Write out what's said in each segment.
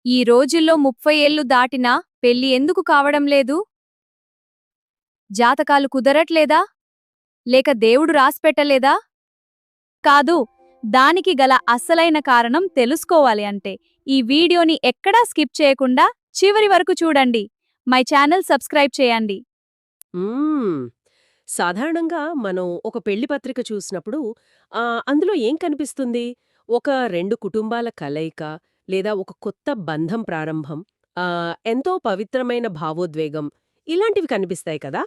ఈ రోజుల్లో 30 ఏళ్లు దాటినా పెళ్లి ఎందుకు కావడం లేదు? జాతకాలు కుదరట్లేదా? లేక దేవుడు రాసిపెట్టలేదా? కాదు. దానికి గల అస్సలైన కారణం తెలుసుకోవాలి అంటే ఈ వీడియోని ఎక్కడా స్కిప్ చేయకుండా చివరి వరకు చూడండి. మై ఛానల్ సబ్స్క్రైబ్ చేయండి. హ్మ్. సాధారణంగా మనం ఒక పెళ్లి పత్రిక చూసినప్పుడు అందులో ఏం కనిపిస్తుంది? ఒక 2 కుటుంబాల కలయిక, లేదా ఒక కొత్త బంధం ప్రారంభం, ఎంతో పవిత్రమైన భావోద్వేగం ఇలాంటివి కనిపిస్తాయి కదా!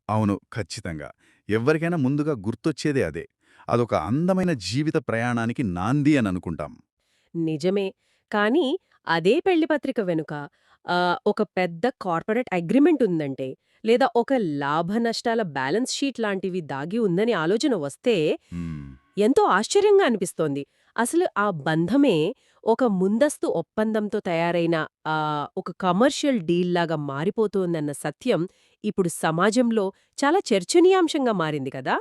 అవును, ఖచ్చితంగా. ఎవ్వరికైనా ముందుగా గుర్తొచ్చేదే అదే. అదొక అందమైన జీవిత ప్రయాణానికి నాంది అని అనుకుంటాం. నిజమే. కానీ అదే పెళ్లి పత్రిక వెనుక ఒక పెద్ద కార్పొరేట్ అగ్రీమెంట్ ఉందంటే, లేదా ఒక లాభ నష్టాల బ్యాలెన్స్ షీట్ లాంటివి దాగి ఉందని ఆలోచన వస్తే హ్మ్. ఎంతో ఆశ్చర్యంగా అనిపిస్తోంది. అసలు ఆ బంధమే ఒక ముందస్తు ఒప్పందంతో తయారైన ఒక కమర్షియల్ డీల్‌లాగా మారిపోతోందన్న సత్యం ఇప్పుడు సమాజంలో చాలా చర్చనీయాంశంగా మారింది కదా!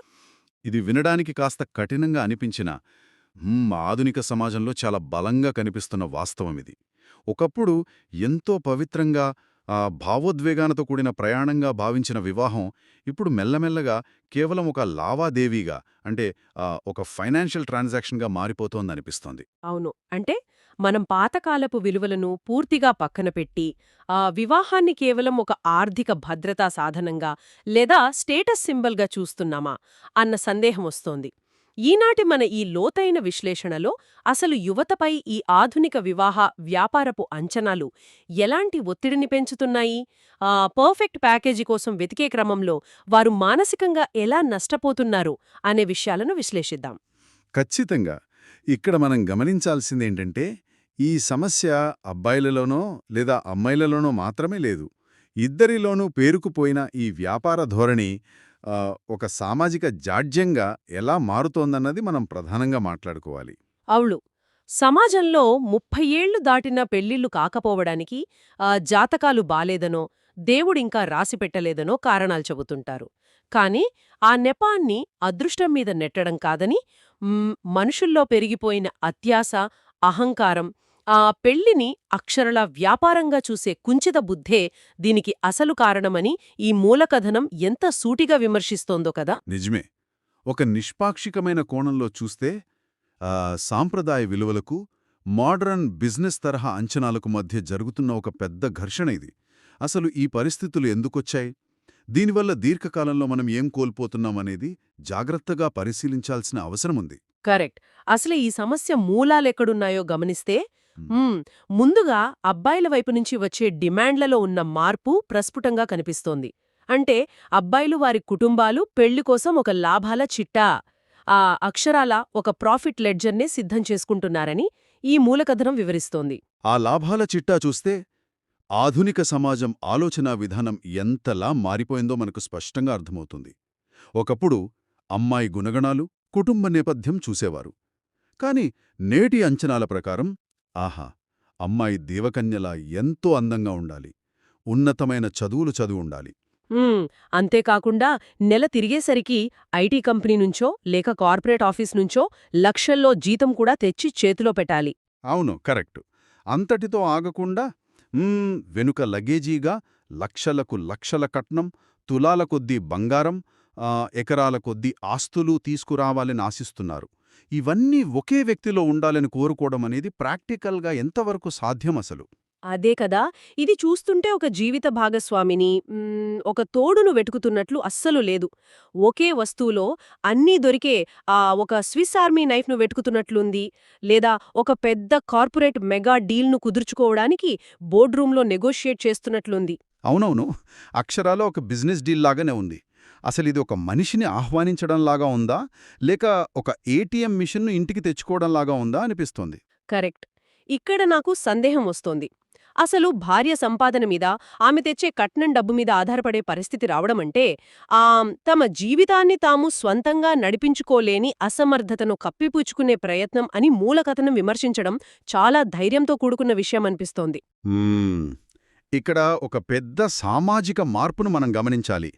ఇది వినడానికి కాస్త కఠినంగా అనిపించినా ఆధునిక సమాజంలో చాలా బలంగా కనిపిస్తున్న వాస్తవమిది. ఒకప్పుడు ఎంతో పవిత్రంగా భావోద్వేగాలతో కూడిన ప్రయాణంగా భావించిన వివాహం ఇప్పుడు మెల్లమెల్లగా కేవలం ఒక లావాదేవీగా, అంటే ఒక ఫైనాన్షియల్ ట్రాన్సాక్షన్‌గా మారిపోతోందనిపిస్తోంది. అవును. అంటే మనం పాతకాలపు విలువలను పూర్తిగా పక్కన పెట్టి, వివాహాన్ని కేవలం ఒక ఆర్థిక భద్రతా సాధనంగా లేదా స్టేటస్ సింబల్‌గా చూస్తున్నామా అన్న సందేహమొస్తోంది. ఈనాటి మన ఈ లోతైన విశ్లేషణలో అసలు యువతపై ఈ ఆధునిక వివాహ వ్యాపారపు అంచనాలు ఎలాంటి ఒత్తిడిని పెంచుతున్నాయి? పర్ఫెక్ట్ ప్యాకేజీ కోసం వెతికే క్రమంలో వారు మానసికంగా ఎలా నష్టపోతున్నారు అనే విషయాలను విశ్లేషిద్దాం. ఖచ్చితంగా. ఇక్కడ మనం గమనించాల్సిందేంటంటే, ఈ సమస్య అబ్బాయిలలోనో లేదా అమ్మాయిలలోనో మాత్రమే లేదు. ఇద్దరిలోనూ పేరుకుపోయిన ఈ వ్యాపార ధోరణి ఒక సామాజిక జాడ్యంగా ఎలా మారుతోందన్నది మనం ప్రధానంగా మాట్లాడుకోవాలి. అవును. సమాజంలో 30 ఏళ్లు దాటిన పెళ్లిళ్లు కాకపోవడానికి జాతకాలు బాలేదనో, దేవుడింకా రాసిపెట్టలేదనో కారణాలు చెబుతుంటారు. కానీ ఆ నెపాన్ని అదృష్టం మీద నెట్టడం కాదని, మనుషుల్లో పెరిగిపోయిన అత్యాశ, అహంకారం, పెళ్లిని అక్షరలా వ్యాపారంగా చూసే కుంచిత బుద్ధే దీనికి అసలు కారణమని ఈ మూలకథనం ఎంత సూటిగా విమర్శిస్తోందో కదా! నిజమే. ఒక నిష్పాక్షికమైన కోణంలో చూస్తే సాంప్రదాయ విలువలకు, మోడరన్ బిజినెస్ తరహా అంచనాలకు మధ్య జరుగుతున్న ఒక పెద్ద ఘర్షణ ఇది. అసలు ఈ పరిస్థితులు ఎందుకొచ్చాయి? దీనివల్ల దీర్ఘకాలంలో మనం ఏం కోల్పోతున్నామనేది జాగ్రత్తగా పరిశీలించాల్సిన అవసరముంది. కరెక్ట్. అసలు ఈ సమస్య మూలాలెక్కడున్నాయో గమనిస్తే, హ్మ్. హ్మ్, ముందుగా అబ్బాయిల వైపు నుంచి వచ్చే డిమాండ్లలో ఉన్న మార్పు ప్రస్ఫుటంగా కనిపిస్తోంది. అంటే అబ్బాయిలు వారి కుటుంబాలు పెళ్లి కోసం ఒక లాభాల చిట్టా, అక్షరాల ఒక ప్రాఫిట్ లెడ్జర్నే సిద్ధం చేసుకుంటున్నారని ఈ మూలకథనం వివరిస్తోంది. ఆ లాభాల చిట్టా చూస్తే ఆధునిక సమాజం ఆలోచనా విధానం ఎంతలా మారిపోయిందో మనకు స్పష్టంగా అర్థమవుతుంది. ఒకప్పుడు అమ్మాయి గుణగణాలు, కుటుంబ నేపథ్యం చూసేవారు. కాని నేటి అంచనాల ప్రకారం, ఆహా, అమ్మాయి దేవకన్యలా ఎంతో అందంగా ఉండాలి, ఉన్నతమైన చదువులు చదువుండాలి. హ్మ్. అంతేకాకుండా నెల తిరిగేసరికి ఐటీ కంపెనీ నుంచో లేక కార్పొరేట్ ఆఫీస్ నుంచో లక్షల్లో జీతం కూడా తెచ్చి చేతిలో పెట్టాలి. అవును, కరెక్టు. అంతటితో ఆగకుండా వెనుక లగేజీగా లక్షలకు లక్షల కట్నం, తులాల కొద్దీ బంగారం, ఎకరాల కొద్దీ ఆస్తులు తీసుకురావాలని ఆశిస్తున్నారు. ఇవన్నీ ఒకే వ్యక్తిలో ఉండాలని కోరుకోవడమనేది ప్రాక్టికల్గా ఎంతవరకు సాధ్యమసలు? అదే కదా! ఇది చూస్తుంటే ఒక జీవిత భాగస్వామిని, ఒక తోడును వెతుకుతున్నట్లు అస్సలు లేదు. ఒకే వస్తువులో అన్నీ దొరికే ఒక స్విస్ ఆర్మీ నైఫ్‌ను వెతుకుతున్నట్లుంది. లేదా ఒక పెద్ద కార్పొరేట్ మెగా డీల్‌ను కుదుర్చుకోవడానికి బోర్డ్ రూమ్‌లో నెగోషియేట్ చేస్తున్నట్లుంది. అవునవును. అక్షరాల ఒక బిజినెస్ డీల్ లాగానే ఉంది. అసలిది ఒక మనిషిని ఆహ్వానించడంలాగా ఉందా? లేక ఒక ఏటీఎం మిషన్‌ను ఇంటికి తెచ్చుకోవడంలాగా ఉందా అనిపిస్తోంది. కరెక్ట్. ఇక్కడ నాకు సందేహం వస్తోంది. అసలు భార్య సంపాదన మీద, ఆమె తెచ్చే కట్నం డబ్బు మీద ఆధారపడే పరిస్థితి రావడమంటే, తమ జీవితాన్ని తాము స్వంతంగా నడిపించుకోలేని అసమర్థతను కప్పిపుచ్చుకునే ప్రయత్నం అని మూలకథనం విమర్శించడం చాలా ధైర్యంతో కూడుకున్న విషయమనిపిస్తోంది. మ్మ్. ఇక్కడ ఒక పెద్ద సామాజిక మార్పును మనం గమనించాలి.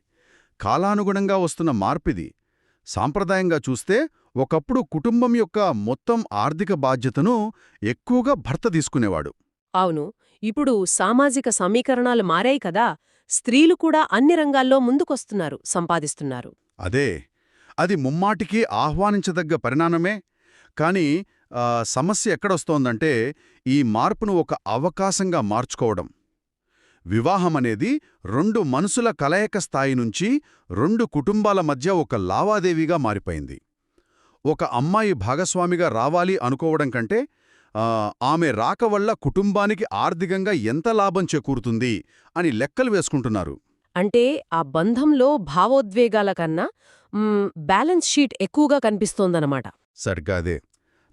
కాలానుగుణంగా వస్తున్న మార్పిది. సాంప్రదాయంగా చూస్తే ఒకప్పుడు కుటుంబం యొక్క మొత్తం ఆర్థిక బాధ్యతను ఎక్కువగా భర్త తీసుకునేవాడు. అవును. ఇప్పుడు సామాజిక సమీకరణాలు మారాయి కదా, స్త్రీలు కూడా అన్ని రంగాల్లో ముందుకొస్తున్నారు, సంపాదిస్తున్నారు. అదే, అది ముమ్మాటికి ఆహ్వానించదగ్గ పరిణామమే. కానీ సమస్య ఎక్కడొస్తోందంటే ఈ మార్పును ఒక అవకాశంగా మార్చుకోవడం. వివాహమనేది 2 మనసుల కలయిక స్థాయి నుంచి 2 కుటుంబాల మధ్య ఒక లావాదేవీగా మారిపోయింది. ఒక అమ్మాయి భాగస్వామిగా రావాలి అనుకోవడం కంటే ఆమె రాక వల్ల కుటుంబానికి ఆర్థికంగా ఎంత లాభం చేకూరుతుంది అని లెక్కలు వేసుకుంటున్నారు. అంటే ఆ బంధంలో భావోద్వేగాల కన్నా బ్యాలెన్స్ షీట్ ఎక్కువగా కనిపిస్తోందన్నమాట. సరిగ్గా అదే.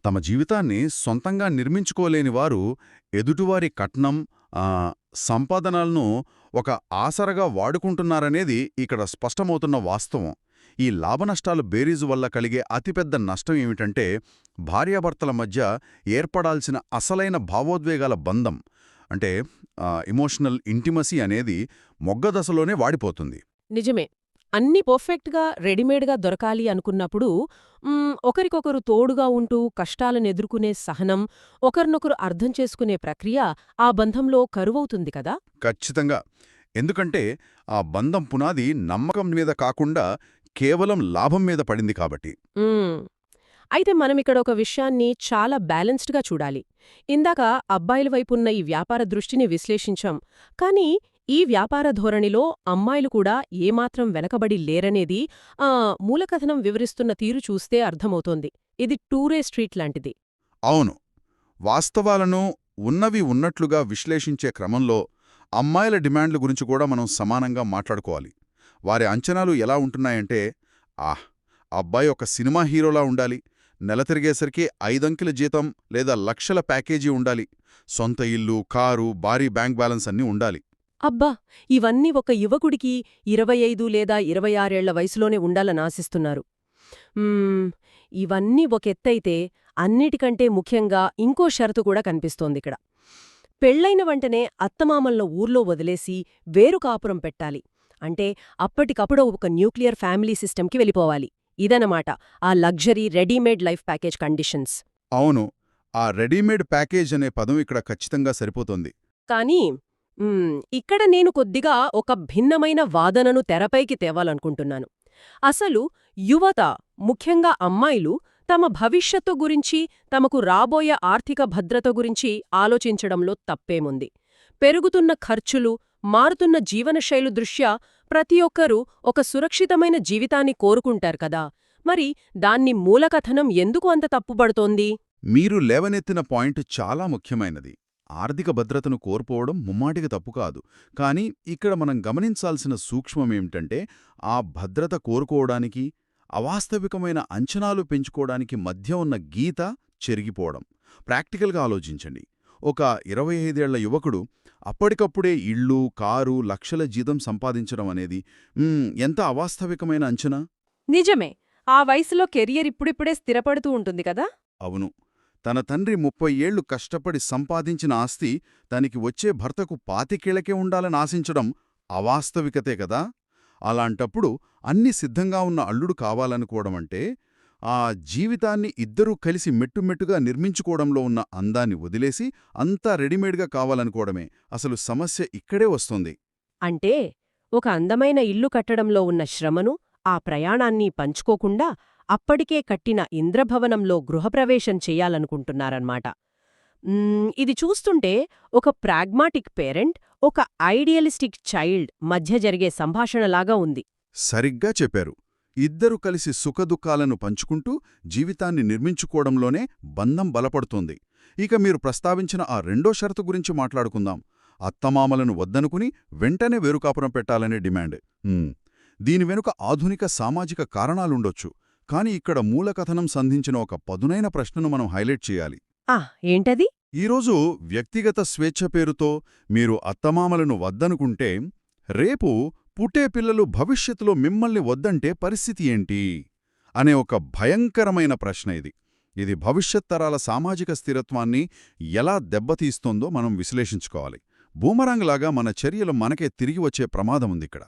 తమ జీవితాన్ని సొంతంగా నిర్మించుకోలేని వారు ఎదుటివారి కట్నం, సంపాదనలను ఒక ఆసరగా వాడుకుంటున్నారనేది ఇక్కడ స్పష్టమవుతున్న వాస్తవం. ఈ లాభనష్టాలు బేరీజు వల్ల కలిగే అతిపెద్ద నష్టం ఏమిటంటే భార్యాభర్తల మధ్య ఏర్పడాల్సిన అసలైన భావోద్వేగాల బంధం, అంటే ఎమోషనల్ ఇంటిమసీ అనేది మొగ్గదశలోనే వాడిపోతుంది. నిజమే. అన్నీ పర్ఫెక్ట్గా రెడీమేడ్గా దొరకాలి అనుకున్నప్పుడు ఒకరికొకరు తోడుగా ఉంటూ కష్టాలను ఎదుర్కొనే సహనం, ఒకరినొకరు అర్థం చేసుకునే ప్రక్రియ ఆ బంధంలో కరువవుతుంది కదా. ఖచ్చితంగా. ఎందుకంటే ఆ బంధం పునాది నమ్మకం మీద కాకుండా కేవలం లాభం మీద పడింది కాబట్టి. అయితే మనమిక్కడ ఒక విషయాన్ని చాలా బ్యాలెన్స్డ్గా చూడాలి. ఇందాక అబ్బాయిల వైపున్న ఈ వ్యాపార దృష్టిని విశ్లేషించాం, కానీ ఈ వ్యాపార ధోరణిలో అమ్మాయిలు కూడా ఏమాత్రం వెనకబడి లేరనేది మూలకథనం వివరిస్తున్న తీరు చూస్తే అర్థమవుతోంది. ఇది టూరే స్ట్రీట్ లాంటిది. అవును. వాస్తవాలను ఉన్నవి ఉన్నట్లుగా విశ్లేషించే క్రమంలో అమ్మాయిల డిమాండ్ల గురించి కూడా మనం సమానంగా మాట్లాడుకోవాలి. వారి అంచనాలు ఎలా ఉంటున్నాయంటే, అబ్బాయి ఒక సినిమా హీరోలా ఉండాలి, నెల తిరిగేసరికి 5 అంకెల జీతం లేదా లక్షల ప్యాకేజీ ఉండాలి, సొంత ఇల్లు, కారు, భారీ బ్యాంక్ బ్యాలెన్స్ అన్నీ ఉండాలి. అబ్బా, ఇవన్నీ ఒక యువకుడికి 25 లేదా 26 ఏళ్ల వయసులోనే ఉండాలని ఆశిస్తున్నారు. ఇవన్నీ ఒక ఎత్తైతే అన్నిటికంటే ముఖ్యంగా ఇంకో షరతు కూడా కనిపిస్తోందిక్కడ. పెళ్లైన వెంటనే అత్తమామలను ఊర్లో వదిలేసి వేరు కాపురం పెట్టాలి. అంటే అప్పటికప్పుడు ఒక న్యూక్లియర్ ఫ్యామిలీ సిస్టమ్కి వెళ్ళిపోవాలి. ఇదనమాట ఆ luxury readymade life package conditions. అవును, ఆ రెడీమేడ్ ప్యాకేజ్ అనే పదం ఇక్కడ ఖచ్చితంగా సరిపోతుంది. కానీ ఇక్కడ నేను కొద్దిగా ఒక భిన్నమైన వాదనను తెరపైకి తేవాలనుకుంటున్నాను. అసలు యువత, ముఖ్యంగా అమ్మాయిలు, తమ భవిష్యత్తు గురించి, తమకు రాబోయే ఆర్థిక భద్రత గురించి ఆలోచించడంలో తప్పేముంది? పెరుగుతున్న ఖర్చులు, మారుతున్న జీవనశైలి దృష్ట్యా ప్రతి ఒక్కరూ ఒక సురక్షితమైన జీవితాన్ని కోరుకుంటారు కదా. మరి దాన్ని మూలకథనం ఎందుకు అంత తప్పుపడుతోంది? మీరు లేవనెత్తిన పాయింట్ చాలా ముఖ్యమైనది. ఆర్థిక భద్రతను కోల్పోవడం ముమ్మాటికి తప్పు కాదు. కానీ ఇక్కడ మనం గమనించాల్సిన సూక్ష్మమేమిటంటే ఆ భద్రత కోరుకోవడానికి, అవాస్తవికమైన అంచనాలు పెంచుకోవడానికి మధ్య ఉన్న గీత చెరిగిపోవడం. ప్రాక్టికల్గా ఆలోచించండి. ఒక 25 ఏళ్ల యువకుడు అప్పటికప్పుడే ఇళ్ళు, కారు, లక్షల జీతం సంపాదించడం అనేది ఎంత అవాస్తవికమైన అంచనా. నిజమే. ఆ వయసులో కెరియర్ ఇప్పుడిప్పుడే స్థిరపడుతూ ఉంటుంది కదా. అవును. తన తండ్రి 30 ఏళ్లు కష్టపడి సంపాదించిన ఆస్తి తనకి వచ్చే భర్తకు 25 ఏళ్లకే ఉండాలని ఆశించడం అవాస్తవికతే కదా. అలాంటప్పుడు అన్ని సిద్ధంగా ఉన్న అల్లుడు కావాలనుకోవడమంటే ఆ జీవితాన్ని ఇద్దరూ కలిసి మెట్టుమెట్టుగా నిర్మించుకోవడంలో ఉన్న అందాన్ని వదిలేసి అంతా రెడీమేడ్గా కావాలనుకోవడమే. అసలు సమస్య ఇక్కడే వస్తుంది. అంటే ఒక అందమైన ఇల్లు కట్టడంలో ఉన్న శ్రమను, ఆ ప్రయాణాన్ని పంచుకోకుండా అప్పటికే కట్టిన ఇంద్రభవనంలో గృహప్రవేశం చెయ్యాలనుకుంటున్నారన్నమాట. ఇది చూస్తుంటే ఒక ప్రాగ్మాటిక్ పేరెంట్, ఒక ఐడియలిస్టిక్ చైల్డ్ మధ్య జరిగే సంభాషణలాగా ఉంది. సరిగ్గా చెప్పారు. ఇద్దరు కలిసి సుఖదుఖాలను పంచుకుంటూ జీవితాన్ని నిర్మించుకోవడంలోనే బంధం బలపడుతోంది. ఇక మీరు ప్రస్తావించిన ఆ రెండో షరతు గురించి మాట్లాడుకుందాం. అత్తమామలను వద్దనుకుని వెంటనే వేరుకాపురం పెట్టాలనే డిమాండ్. దీని వెనుక ఆధునిక సామాజిక కారణాలుండొచ్చు. కాని ఇక్కడ మూలకథనం సంధించిన ఒక పదునైన ప్రశ్నను మనం హైలైట్ చేయాలి. ఏంటది? ఈరోజు వ్యక్తిగత స్వేచ్ఛ పేరుతో మీరు అత్తమామలను వద్దనుకుంటే రేపు పుట్టే పిల్లలు భవిష్యత్తులో మిమ్మల్ని వద్దంటే పరిస్థితి ఏంటి అనే ఒక భయంకరమైన ప్రశ్న ఇది. ఇది భవిష్యత్ తరాల సామాజిక స్థిరత్వాన్ని ఎలా దెబ్బతీస్తోందో మనం విశ్లేషించుకోవాలి. బూమరాంగ్లాగా మన చర్యలు మనకే తిరిగి వచ్చే ప్రమాదముందిక్కడ.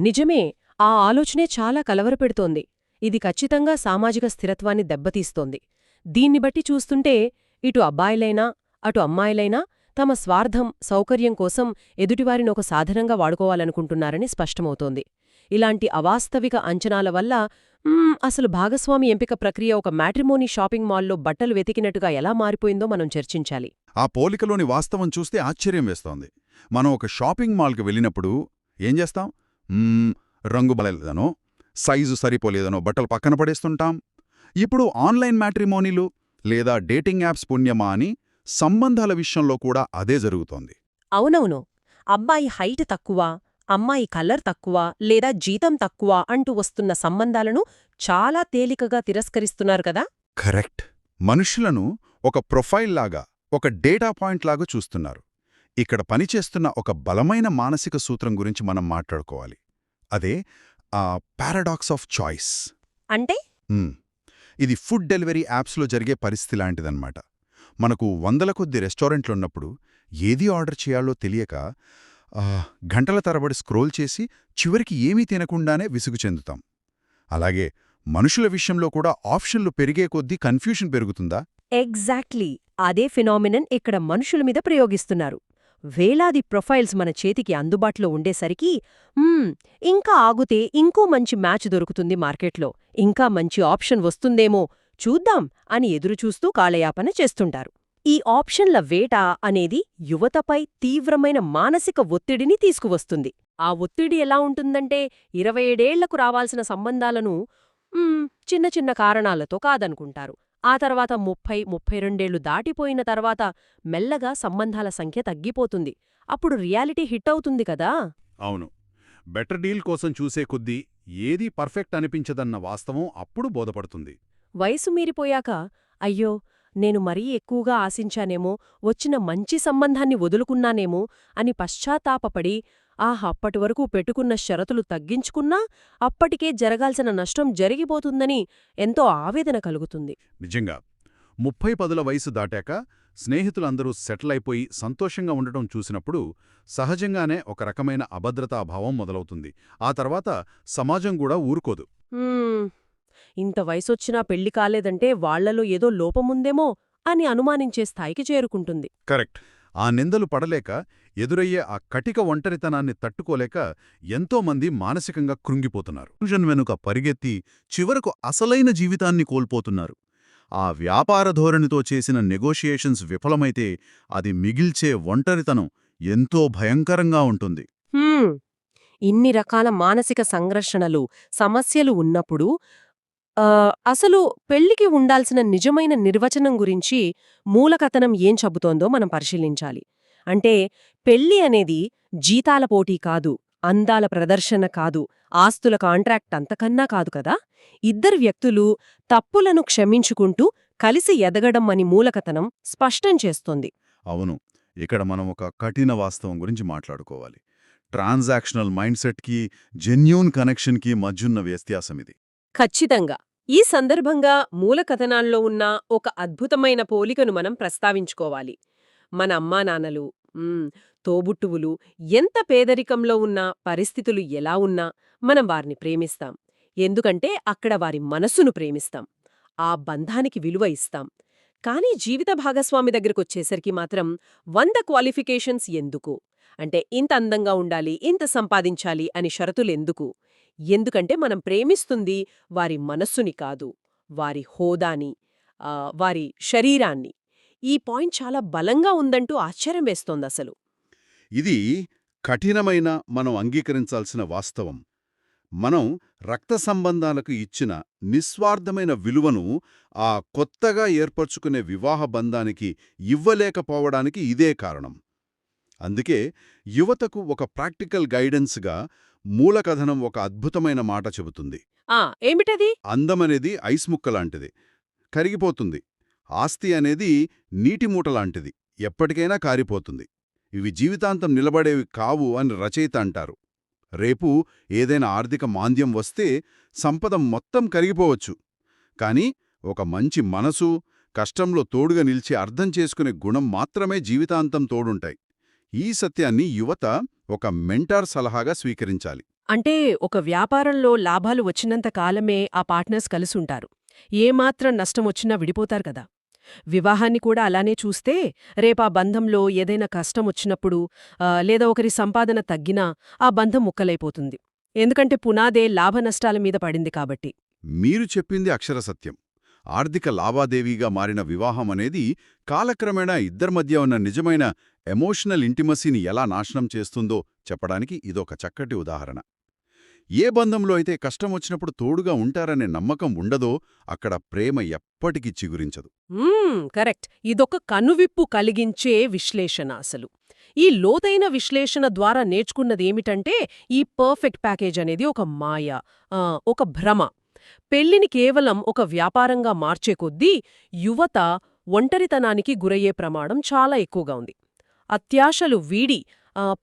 నిజమే. ఆ ఆలోచనే చాలా కలవరపెడుతోంది. ఇది ఖచ్చితంగా సామాజిక స్థిరత్వాన్ని దెబ్బతీస్తోంది. దీన్ని బట్టి చూస్తుంటే ఇటు అబ్బాయిలైనా అటు అమ్మాయిలైనా తమ స్వార్థం, సౌకర్యం కోసం ఎదుటివారిని ఒక సాధనంగా వాడుకోవాలనుకుంటున్నారని స్పష్టమవుతోంది. ఇలాంటి అవాస్తవిక అంచనాల వల్ల అసలు భాగస్వామి ఎంపిక ప్రక్రియ ఒక మ్యాట్రిమోనీ షాపింగ్ మాల్లో బట్టలు వెతికినట్టుగా ఎలా మారిపోయిందో మనం చర్చించాలి. ఆ పోలికలోని వాస్తవం చూస్తే ఆశ్చర్యం వేస్తోంది. మనం ఒక షాపింగ్ మాల్కి వెళ్ళినప్పుడు ఏం చేస్తాం? రంగు బలేదనో, సైజు సరిపోలేదనో బట్టలు పక్కన పడేస్తుంటాం. ఇప్పుడు ఆన్లైన్ మ్యాట్రిమోనీలు లేదా డేటింగ్ యాప్స్ పుణ్యమా అని సంబంధాల విషయంలో కూడా అదే జరుగుతోంది. అవునవును. అబ్బాయి హైట్ తక్కువ, అమ్మాయి కలర్ తక్కువ లేదా జీతం తక్కువ అంటూ వస్తున్న సంబంధాలను చాలా తేలికగా తిరస్కరిస్తున్నారు కదా. కరెక్ట్. మనుషులను ఒక ప్రొఫైల్ లాగా, ఒక డేటా పాయింట్ లాగా చూస్తున్నారు. ఇక్కడ పనిచేస్తున్న ఒక బలమైన మానసిక సూత్రం గురించి మనం మాట్లాడుకోవాలి. అదే పారాడాక్స్ ఆఫ్ చాయిస్. అంటే ఇది ఫుడ్ డెలివరీ యాప్స్లో జరిగే పరిస్థితి లాంటిదన్నమాట. మనకు వందల కొద్ది రెస్టారెంట్లున్నప్పుడు ఏది ఆర్డర్ చేయాలో తెలియక గంటల తరబడి స్క్రోల్ చేసి చివరికి ఏమీ తినకుండానే విసుగు చెందుతాం. అలాగే మనుషుల విషయంలో కూడా ఆప్షన్లు పెరిగే కొద్దీ కన్ఫ్యూషన్ పెరుగుతుందా? ఎగ్జాక్ట్లీ అదే ఫినామినన్ ఇక్కడ మనుషుల మీద ప్రయోగిస్తున్నారు. వేలాది ప్రొఫైల్స్ మన చేతికి అందుబాటులో ఉండేసరికి ఇంకా ఆగుతే ఇంకో మంచి మ్యాచ్ దొరుకుతుంది మార్కెట్లో, ఇంకా మంచి ఆప్షన్ వస్తుందేమో చూద్దాం అని ఎదురుచూస్తూ కాలయాపన చేస్తుంటారు. ఈ ఆప్షన్ల వేట అనేది యువతపై తీవ్రమైన మానసిక ఒత్తిడిని తీసుకువస్తుంది. ఆ ఒత్తిడి ఎలా ఉంటుందంటే 27 ఏళ్లకు రావాల్సిన సంబంధాలను చిన్న చిన్న కారణాలతో కాదనుకుంటారు. ఆ తర్వాత 30-32 దాటిపోయిన తర్వాత మెల్లగా సంబంధాల సంఖ్య తగ్గిపోతుంది. అప్పుడు రియాలిటీ హిట్ అవుతుంది కదా. అవును. బెటర్ డీల్ కోసం చూసే కొద్దీ ఏదీ పర్ఫెక్ట్ అనిపించదన్న వాస్తవం అప్పుడు బోధపడుతుంది. వయసు మీరిపోయాక అయ్యో నేను మరీ ఎక్కువగా ఆశించానేమో, వచ్చిన మంచి సంబంధాన్ని వదులుకున్నానేమో అని పశ్చాత్తాపపడి అప్పటివరకు పెట్టుకున్న షరతులు తగ్గించుకున్నా అప్పటికే జరగాల్సిన నష్టం జరిగిపోతుందని ఎంతో ఆవేదన కలుగుతుంది. నిజంగా 30 వయసు దాటాక స్నేహితులందరూ సెటిల్ అయిపోయి సంతోషంగా ఉండటం చూసినప్పుడు సహజంగానే ఒక రకమైన అభద్రతాభావం మొదలవుతుంది. ఆ తర్వాత సమాజం కూడా ఊరుకోదు. ఇంత వయసొచ్చినా పెళ్లి కాలేదంటే వాళ్లలో ఏదో లోపముందేమో అని అనుమానించే స్థాయికి చేరుకుంటుంది. కరెక్ట్. ఆ నిందలు పడలేక, ఎదురయ్యే ఆ కటిక ఒంటరితనాన్ని తట్టుకోలేక ఎంతోమంది మానసికంగా కృంగిపోతున్నారు. ఫ్యూజన్ వెనుక పరిగెత్తి చివరకు అసలైన జీవితాన్ని కోల్పోతున్నారు. ఆ వ్యాపార ధోరణితో చేసిన నెగోషియేషన్స్ విఫలమైతే అది మిగిల్చే ఒంటరితనం ఎంతో భయంకరంగా ఉంటుంది. ఇన్ని రకాల మానసిక సంఘర్షణలు, సమస్యలు ఉన్నప్పుడు అసలు పెళ్లికి ఉండాల్సిన నిజమైన నిర్వచనం గురించి మూలకథనం ఏం చెబుతోందో మనం పరిశీలించాలి. అంటే పెళ్లి అనేది జీతాల పోటీ కాదు, అందాల ప్రదర్శన కాదు, ఆస్తుల కాంట్రాక్ట్ అంతకన్నా కాదు కదా. ఇద్దరు వ్యక్తులు తప్పులను క్షమించుకుంటూ కలిసి ఎదగడం అని మూలకథనం స్పష్టం చేస్తోంది. అవును. ఇక్కడ మనం ఒక కఠిన వాస్తవం గురించి మాట్లాడుకోవాలి. ట్రాన్సాక్షనల్ మైండ్సెట్కి, జెన్యూన్ కనెక్షన్కి మధ్యున్న వ్యత్యాసమిది. ఖచ్చితంగా. ఈ సందర్భంగా మూలకథనాల్లో ఉన్న ఒక అద్భుతమైన పోలికను మనం ప్రస్తావించుకోవాలి. మన అమ్మానాన్నలు, తోబుట్టువులు ఎంత పేదరికంలో ఉన్నా, పరిస్థితులు ఎలా ఉన్నా మనం వారిని ప్రేమిస్తాం. ఎందుకంటే అక్కడ వారి మనసును ప్రేమిస్తాం, ఆ బంధానికి విలువ ఇస్తాం. కానీ జీవిత భాగస్వామి దగ్గరకొచ్చేసరికి మాత్రం 100 క్వాలిఫికేషన్స్ ఎందుకు? అంటే ఇంత అందంగా ఉండాలి, ఇంత సంపాదించాలి అని షరతులెందుకు? ఎందుకంటే మనం ప్రేమిస్తుంది వారి మనస్సుని కాదు, వారి హోదాని, వారి శరీరాన్ని. ఈ పాయింట్ చాలా బలంగా ఉందంటూ ఆశ్చర్యం వేస్తోందసలు. ఇది కఠినమైన, మనం అంగీకరించాల్సిన వాస్తవం. మనం రక్త సంబంధాలకు ఇచ్చిన నిస్వార్థమైన విలువను ఆ కొత్తగా ఏర్పరచుకునే వివాహ బంధానికి ఇవ్వలేకపోవడానికి ఇదే కారణం. అందుకే యువతకు ఒక ప్రాక్టికల్ గైడెన్స్గా మూలకథనం ఒక అద్భుతమైన మాట చెబుతుంది. ఏమిటది? అందమనేది ఐస్ ముక్కలాంటిది, కరిగిపోతుంది. ఆస్తి అనేది నీటి మూటలాంటిది, ఎప్పటికైనా కారిపోతుంది. ఇవి జీవితాంతం నిలబడేవి కావు అని రచయిత అంటారు. రేపు ఏదైనా ఆర్థిక మాంద్యం వస్తే సంపద మొత్తం కరిగిపోవచ్చు. కానీ ఒక మంచి మనసు, కష్టంలో తోడుగా నిలిచి అర్థం చేసుకునే గుణం మాత్రమే జీవితాంతం తోడుంటాయి. ఈ సత్యాన్ని యువత ఒక మెంటార్ సలహాగా స్వీకరించాలి. అంటే ఒక వ్యాపారంలో లాభాలు వచ్చినంత కాలమే ఆ పార్ట్నర్స్ కలుసుంటారు. ఏమాత్రం నష్టమొచ్చినా విడిపోతారు కదా. వివాహాన్ని కూడా అలానే చూస్తే రేపా బంధంలో ఏదైనా కష్టం వచ్చినప్పుడు లేదా ఒకరి సంపాదన తగ్గినా ఆ బంధం ముక్కలైపోతుంది. ఎందుకంటే పునాదే లాభనష్టాల మీద పడింది కాబట్టి. మీరు చెప్పింది అక్షర సత్యం. ఆర్థిక లావాదేవీగా మారిన వివాహం అనేది కాలక్రమేణా ఇద్దరి మధ్య ఉన్న నిజమైన ఎమోషనల్ ఇంటిమసీని ఎలా నాశనం చేస్తుందో చెప్పడానికి ఇదొక చక్కటి ఉదాహరణ. ఏ బంధంలో అయితే కష్టం వచ్చినప్పుడు తోడుగా ఉంటారనే నమ్మకం ఉండదో అక్కడ ప్రేమ ఎప్పటికీ చిగురించదు. కరెక్ట్. ఇదొక కనువిప్పు కలిగించే విశ్లేషణ అసలు. ఈ లోతైన విశ్లేషణ ద్వారా నేర్చుకున్నదేమిటంటే ఈ పర్ఫెక్ట్ ప్యాకేజ్ అనేది ఒక మాయ, ఒక భ్రమ. పెళ్లిని కేవలం ఒక వ్యాపారంగా మార్చే కొద్దీ యువత ఒంటరితనానికి గురయ్యే ప్రమాదం చాలా ఎక్కువగా ఉంది. అత్యాశలు వీడి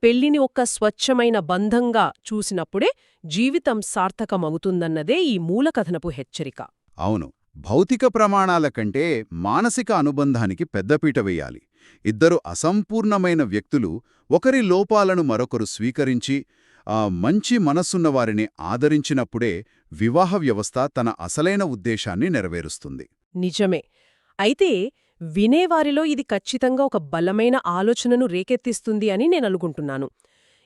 పెళ్లిని ఒక స్వచ్ఛమైన బంధంగా చూసినప్పుడే జీవితం సార్థకమవుతుందన్నదే ఈ మూలకథనపు హెచ్చరిక. అవును, భౌతిక ప్రమాణాల కంటే మానసిక అనుబంధానికి పెద్దపీట వేయాలి. ఇద్దరు అసంపూర్ణమైన వ్యక్తులు ఒకరి లోపాలను మరొకరు స్వీకరించి మంచి మనస్సున్నవారిని ఆదరించినప్పుడే వివాహ వ్యవస్థ తన అసలైన ఉద్దేశాన్ని నెరవేరుస్తుంది. నిజమే. అయితే వినేవారిలో ఇది ఖచ్చితంగా ఒక బలమైన ఆలోచనను రేకెత్తిస్తుంది అని నేననుకుంటున్నాను.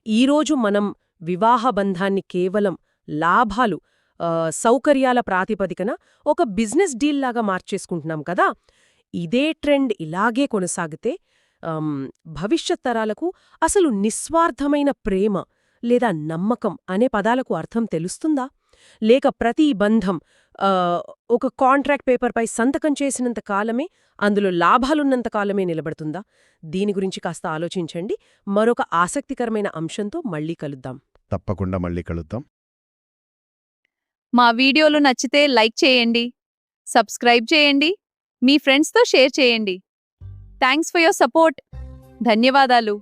ఈరోజు మనం వివాహ బంధాన్ని కేవలం లాభాలు, సౌకర్యాల ప్రాతిపదికన ఒక బిజినెస్ డీల్లాగా మార్చేసుకుంటున్నాం కదా. ఇదే ట్రెండ్ ఇలాగే కొనసాగితే భవిష్యత్ తరాలకు అసలు నిస్వార్థమైన ప్రేమ లేదా నమ్మకం అనే పదాలకు అర్థం తెలుస్తుందా? లేక ప్రతి బంధం ఒక కాంట్రాక్ట్ పేపర్పై సంతకం చేసినంత కాలమే, అందులో లాభాలున్నంత కాలమే నిలబడుతుందా? దీని గురించి కాస్త ఆలోచించండి. మరొక ఆసక్తికరమైన అంశంతో మళ్ళీ కలుద్దాం. తప్పకుండా మళ్ళీ కలుద్దాం. మా వీడియోలు నచ్చితే లైక్ చేయండి, సబ్స్క్రైబ్ చేయండి, మీ ఫ్రెండ్స్తో షేర్ చేయండి. Thanks for your support. ధన్యవాదాలు.